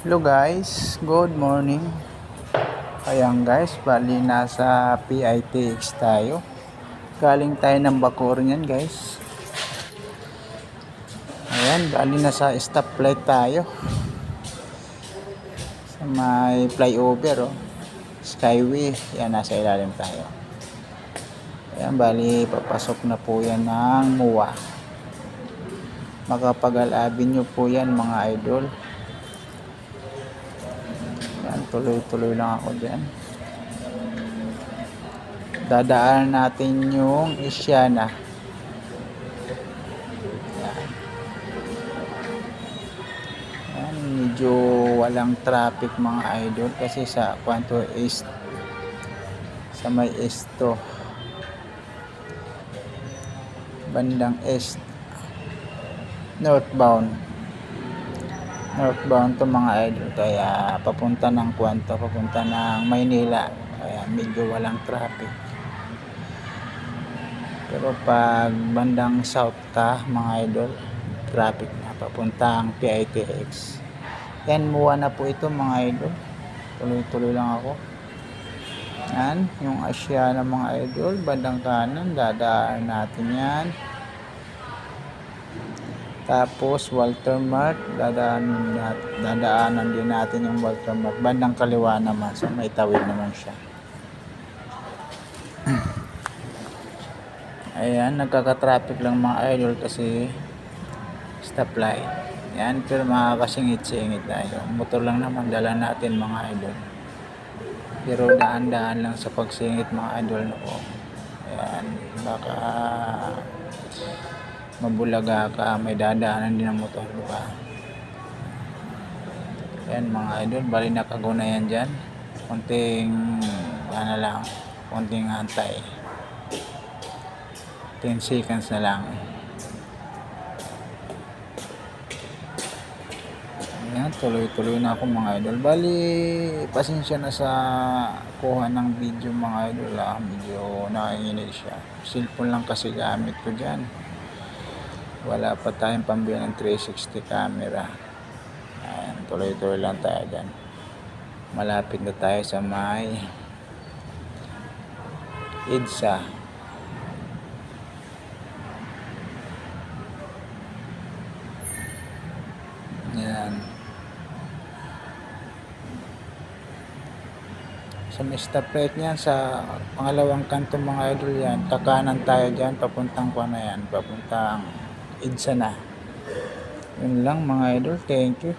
Hello guys, good morning. Ayan guys, bali nasa PITX tayo. Galing tayo ng Bacoor yan guys. Ayan, bali nasa stoplight tayo. Sa may flyover Skyway, yan nasa ilalim tayo. Ayan, bali papasok na po yan ng MUA. Makapagal Avenue po yan mga idol. Yan, tuloy-tuloy lang ako dyan. Dadaan natin yung Isyana. Yan, medyo walang traffic mga idol kasi sa Quanto East, sa may esto, bandang east, northbound to mga idol, kaya papunta ng Quanto, papunta ng Maynila, kaya medyo walang traffic. Pero pag bandang south ka mga idol, traffic na papuntang PITX. Yan, MUA na po ito mga idol. Tuloy-tuloy lang ako. Yan, yung Asia ng mga idol, bandang kanan, dadaan natin yan. Tapos Walter Mart, dadaanan din natin yung Walter Mart. Bandang kaliwa naman, so may tawid naman siya. Ayan, nagkaka-traffic lang mga idol kasi stoplight. Yan, pero makakasingit-singit tayo. Motor lang naman dala natin mga idol. Pero daan-daan lang sa pagsingit mga idol no. Ayan, baka mabulaga ka, may dadaanan din ng motor, diba? Ayan mga idol, bali nakaguna yan dyan. Konting lang, konting antay. 10 seconds na lang. Ayan, tuloy-tuloy na ako mga idol. Bali, pasensya na sa kuha ng video mga idol. Medyo nakinginig siya. Cellphone lang kasi gamit ko dyan. Wala pa tayong pambili ng 360 camera. Ayan, tuloy-tuloy lang tayo dyan. Malapit na tayo sa may EDSA. Ayan. Sa may stoplight niyan, sa pangalawang kanto mga idol yan, kakanan tayo dyan, papuntang ko na yan, papuntang EDSA na. Yun lang mga idol, thank you.